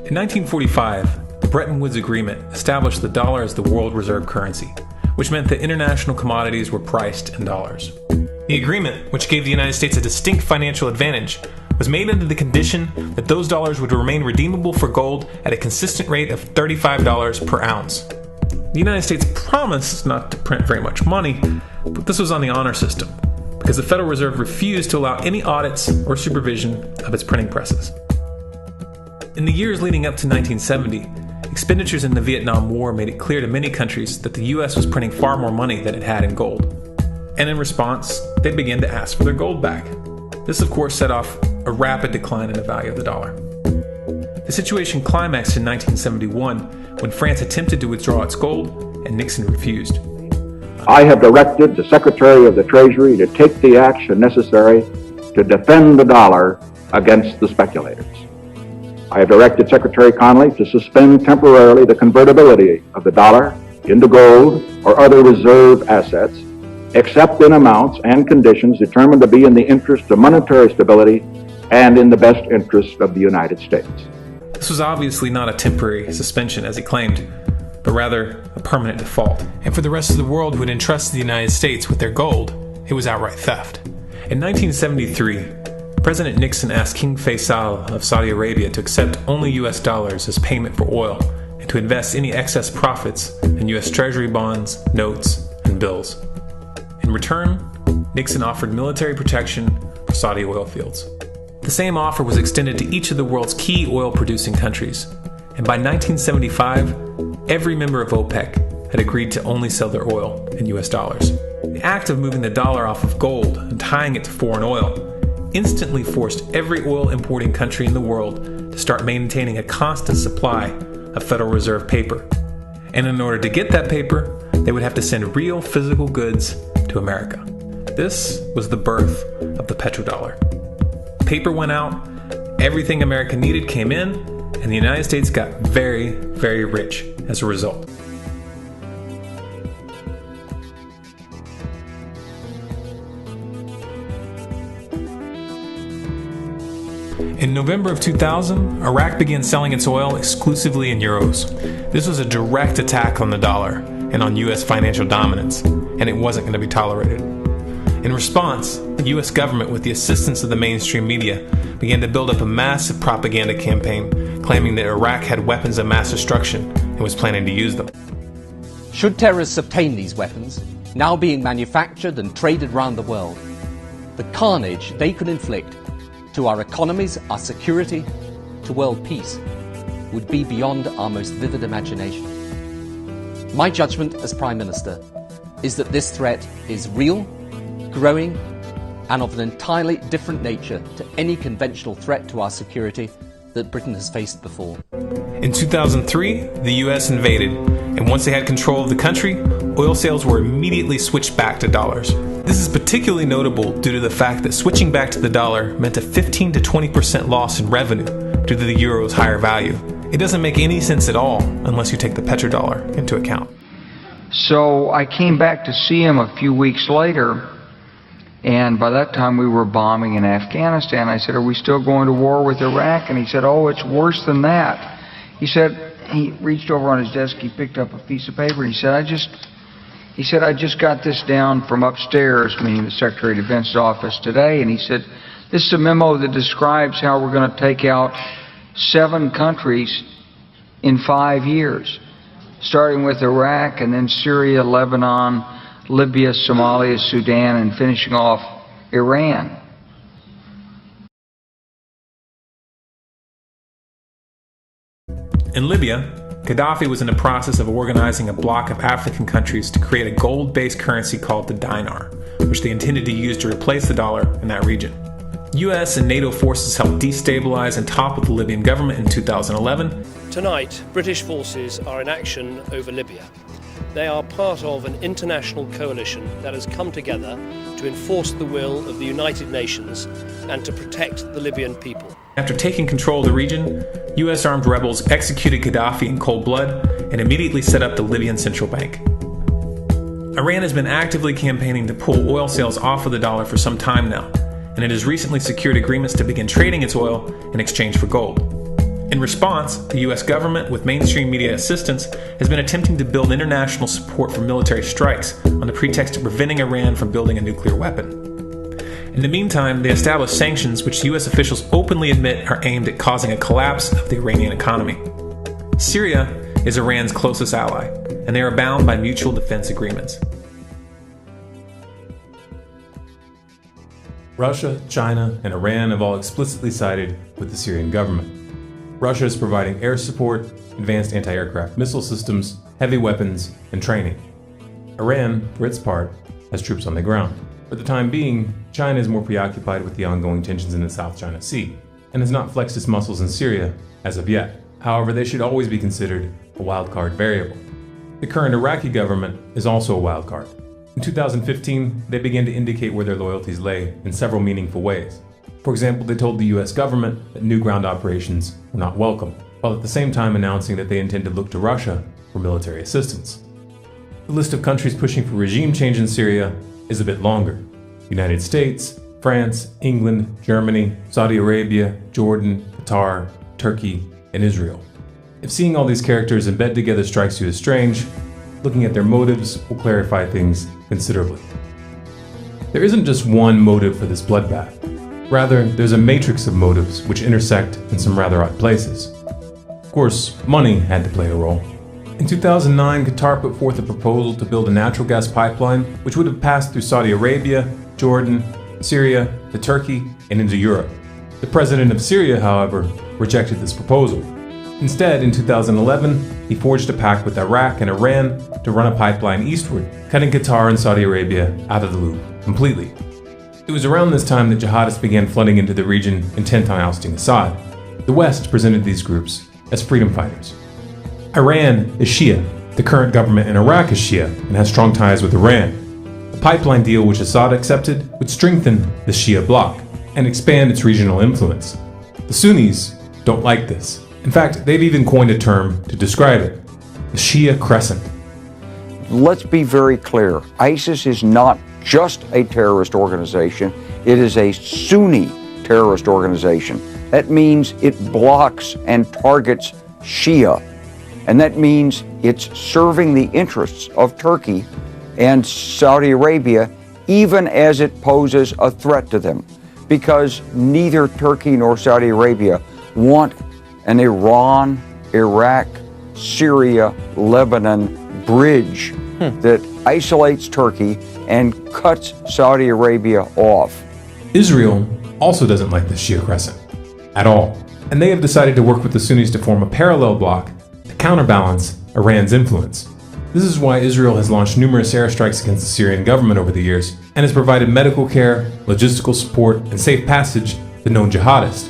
In 1945, the Bretton Woods Agreement established the dollar as the world reserve currency, which meant that international commodities were priced in dollars. The agreement, which gave the United States a distinct financial advantage, was made under the condition that those dollars would remain redeemable for gold at a consistent rate of $35 per ounce. The United States promised not to print very much money, but this was on the honor system, because the Federal Reserve refused to allow any audits or supervision of its printing presses. In the years leading up to 1970, expenditures in the Vietnam War made it clear to many countries that the U.S. was printing far more money than it had in gold. And in response, they began to ask for their gold back. This, of course, set off a rapid decline in the value of the dollar. The situation climaxed in 1971 when France attempted to withdraw its gold and Nixon refused. I have directed the Secretary of the Treasury to take the action necessary to defend the dollar against the speculators. I have directed Secretary Connally to suspend temporarily the convertibility of the dollar into gold or other reserve assets, except in amounts and conditions determined to be in the interest of monetary stability and in the best interest of the United States. This was obviously not a temporary suspension, as he claimed, but rather a permanent default. And for the rest of the world who had entrusted the United States with their gold, it was outright theft. In 1973, President Nixon asked King Faisal of Saudi Arabia to accept only U.S. dollars as payment for oil and to invest any excess profits in U.S. Treasury bonds, notes, and bills. In return, Nixon offered military protection for Saudi oil fields. The same offer was extended to each of the world's key oil-producing countries, and by 1975, every member of OPEC had agreed to only sell their oil in U.S. dollars. The act of moving the dollar off of gold and tying it to foreign oil instantly forced every oil-importing country in the world to start maintaining a constant supply of Federal Reserve paper. And in order to get that paper, they would have to send real physical goods to America. This was the birth of the Petrodollar. Paper went out, everything America needed came in, and the United States got very, very rich as a result. In November of 2000, Iraq began selling its oil exclusively in euros. This was a direct attack on the dollar and on U.S. financial dominance, and it wasn't going to be tolerated. In response, the U.S. government, with the assistance of the mainstream media, began to build up a massive propaganda campaign claiming that Iraq had weapons of mass destruction and was planning to use them. Should terrorists obtain these weapons, now being manufactured and traded around the world, the carnage they could inflict to our economies, our security, to world peace, would be beyond our most vivid imagination. My judgment as Prime Minister is that this threat is real, growing, and of an entirely different nature to any conventional threat to our security that Britain has faced before. In 2003, the U.S. invaded, and once they had control of the country, oil sales were immediately switched back to dollars. This is particularly notable due to the fact that switching back to the dollar meant a 15 to 20% loss in revenue due to the euro's higher value. It doesn't make any sense at all unless you take the petrodollar into account. So I came back to see him a few weeks later, and by that time we were bombing in Afghanistan. I said, "Are we still going to war with Iraq?" And he said, "Oh, it's worse than that." He said, he reached over on his desk, he picked up a piece of paper, and he said, I just got this down from upstairs," meaning the Secretary of Defense's office today, and he said, "This is a memo that describes how we're going to take out 7 countries in 5 years, starting with Iraq and then Syria, Lebanon, Libya, Somalia, Sudan, and finishing off Iran." In Libya, Gaddafi was in the process of organizing a bloc of African countries to create a gold-based currency called the dinar, which they intended to use to replace the dollar in that region. U.S. and NATO forces helped destabilize and topple the Libyan government in 2011. Tonight, British forces are in action over Libya. They are part of an international coalition that has come together to enforce the will of the United Nations and to protect the Libyan people. After taking control of the region, U.S. armed rebels executed Gaddafi in cold blood and immediately set up the Libyan Central Bank. Iran has been actively campaigning to pull oil sales off of the dollar for some time now, and it has recently secured agreements to begin trading its oil in exchange for gold. In response, the US government, with mainstream media assistance, has been attempting to build international support for military strikes on the pretext of preventing Iran from building a nuclear weapon. In the meantime, they established sanctions which US officials openly admit are aimed at causing a collapse of the Iranian economy. Syria is Iran's closest ally, and they are bound by mutual defense agreements. Russia, China, and Iran have all explicitly sided with the Syrian government. Russia is providing air support, advanced anti-aircraft missile systems, heavy weapons, and training. Iran, for its part, has troops on the ground. For the time being, China is more preoccupied with the ongoing tensions in the South China Sea, and has not flexed its muscles in Syria as of yet. However, they should always be considered a wildcard variable. The current Iraqi government is also a wildcard. In 2015, they began to indicate where their loyalties lay in several meaningful ways. For example, they told the US government that new ground operations were not welcome, while at the same time announcing that they intend to look to Russia for military assistance. The list of countries pushing for regime change in Syria is a bit longer. United States, France, England, Germany, Saudi Arabia, Jordan, Qatar, Turkey, and Israel. If seeing all these characters in bed together strikes you as strange, looking at their motives will clarify things considerably. There isn't just one motive for this bloodbath. Rather, there's a matrix of motives which intersect in some rather odd places. Of course, money had to play a role. In 2009, Qatar put forth a proposal to build a natural gas pipeline which would have passed through Saudi Arabia, Jordan, Syria, to Turkey, and into Europe. The president of Syria, however, rejected this proposal. Instead, in 2011, he forged a pact with Iraq and Iran to run a pipeline eastward, cutting Qatar and Saudi Arabia out of the loop completely. It was around this time that jihadists began flooding into the region intent on ousting Assad. The West presented these groups as freedom fighters. Iran is Shia. The current government in Iraq is Shia and has strong ties with Iran. The pipeline deal which Assad accepted would strengthen the Shia bloc and expand its regional influence. The Sunnis don't like this. In fact, they've even coined a term to describe it: the Shia Crescent. Let's be very clear. ISIS is not just a terrorist organization. It is a Sunni terrorist organization. That means it blocks and targets Shia. And that means it's serving the interests of Turkey and Saudi Arabia, even as it poses a threat to them. Because neither Turkey nor Saudi Arabia want an Iran, Iraq, Syria, Lebanon bridge that isolates Turkey and cuts Saudi Arabia off. Israel also doesn't like the Shia Crescent at all, and they have decided to work with the Sunnis to form a parallel bloc to counterbalance Iran's influence. This is why Israel has launched numerous airstrikes against the Syrian government over the years and has provided medical care, logistical support, and safe passage to known jihadists.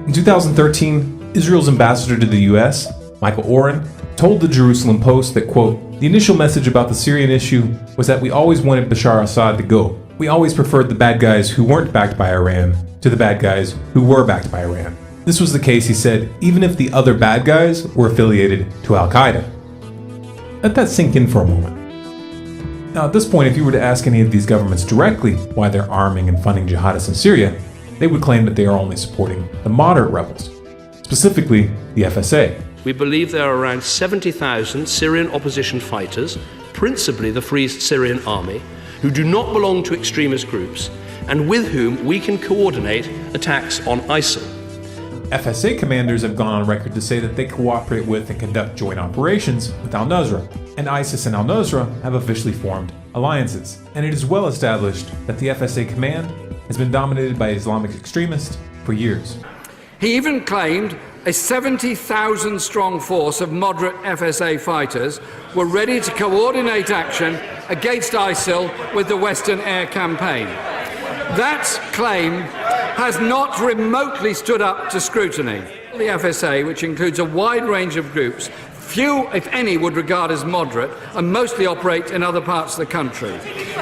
In 2013, Israel's ambassador to the US, Michael Oren, told the Jerusalem Post that, quote, "The initial message about the Syrian issue was that we always wanted Bashar Assad to go. We always preferred the bad guys who weren't backed by Iran to the bad guys who were backed by Iran. This was the case," he said, "even if the other bad guys were affiliated to Al-Qaeda." Let that sink in for a moment. Now, at this point, if you were to ask any of these governments directly why they're arming and funding jihadists in Syria, they would claim that they are only supporting the moderate rebels, specifically the FSA. We believe there are around 70,000 Syrian opposition fighters, principally the Free Syrian Army, who do not belong to extremist groups and with whom we can coordinate attacks on ISIL. FSA commanders have gone on record to say that they cooperate with and conduct joint operations with al-Nusra, and ISIS and al-Nusra have officially formed alliances. And it is well established that the FSA command has been dominated by Islamic extremists for years. He even claimed a 70,000 strong force of moderate FSA fighters were ready to coordinate action against ISIL with the Western air campaign. That claim has not remotely stood up to scrutiny. The FSA, which includes a wide range of groups, few, if any, would regard as moderate and mostly operate in other parts of the country.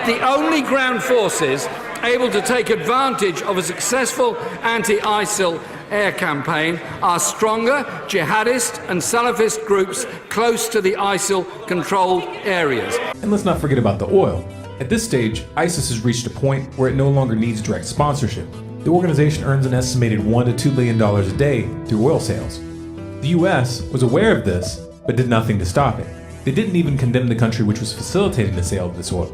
The only ground forces able to take advantage of a successful anti-ISIL air campaign are stronger jihadist and Salafist groups close to the ISIL-controlled areas. And let's not forget about the oil. At this stage, ISIS has reached a point where it no longer needs direct sponsorship. The organization earns an estimated $1 to $2 million a day through oil sales. The US was aware of this, but did nothing to stop it. They didn't even condemn the country which was facilitating the sale of this oil.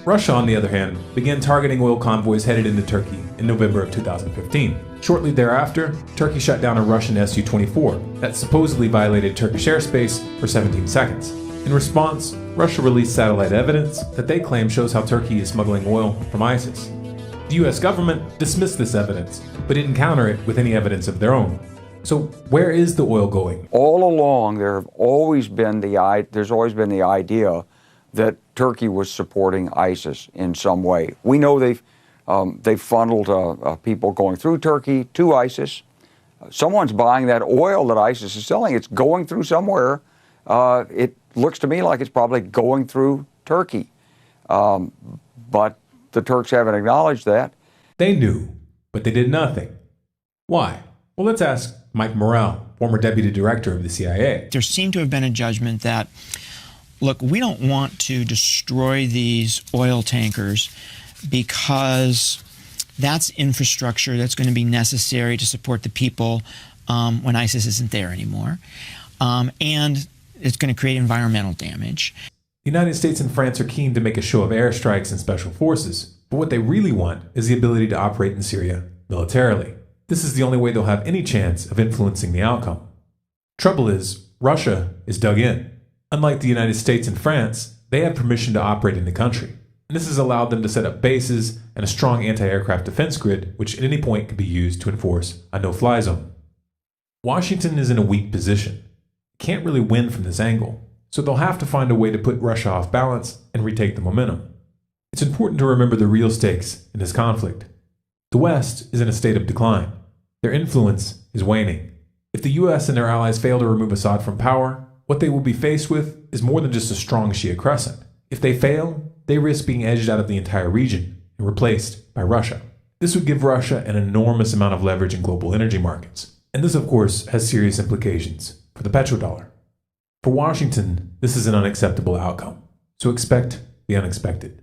Russia, on the other hand, began targeting oil convoys headed into Turkey in November of 2015. Shortly thereafter, Turkey shut down a Russian Su-24 that supposedly violated Turkish airspace for 17 seconds. In response, Russia released satellite evidence that they claim shows how Turkey is smuggling oil from ISIS. The US government dismissed this evidence, but didn't counter it with any evidence of their own. So where is the oil going? All along, there's always been the idea that Turkey was supporting ISIS in some way. We know they've funneled people going through Turkey to ISIS. Someone's buying that oil that ISIS is selling. It's going through somewhere. It looks to me like it's probably going through Turkey. But the Turks haven't acknowledged that. They knew, but they did nothing. Why? Well, let's ask Mike Morrell, former deputy director of the CIA. There seemed to have been a judgment that, look, we don't want to destroy these oil tankers because that's infrastructure that's going to be necessary to support the people when ISIS isn't there anymore. And it's going to create environmental damage. The United States and France are keen to make a show of airstrikes and special forces, but what they really want is the ability to operate in Syria militarily. This is the only way they'll have any chance of influencing the outcome. Trouble is, Russia is dug in. Unlike the United States and France, they have permission to operate in the country, and this has allowed them to set up bases and a strong anti-aircraft defense grid, which at any point can be used to enforce a no-fly zone. Washington is in a weak position. It can't really win from this angle, so they'll have to find a way to put Russia off balance and retake the momentum. It's important to remember the real stakes in this conflict. The West is in a state of decline. Their influence is waning. If the US and their allies fail to remove Assad from power, what they will be faced with is more than just a strong Shia crescent. If they fail, they risk being edged out of the entire region and replaced by Russia. This would give Russia an enormous amount of leverage in global energy markets. And this, of course, has serious implications for the petrodollar. For Washington, this is an unacceptable outcome. So expect the unexpected.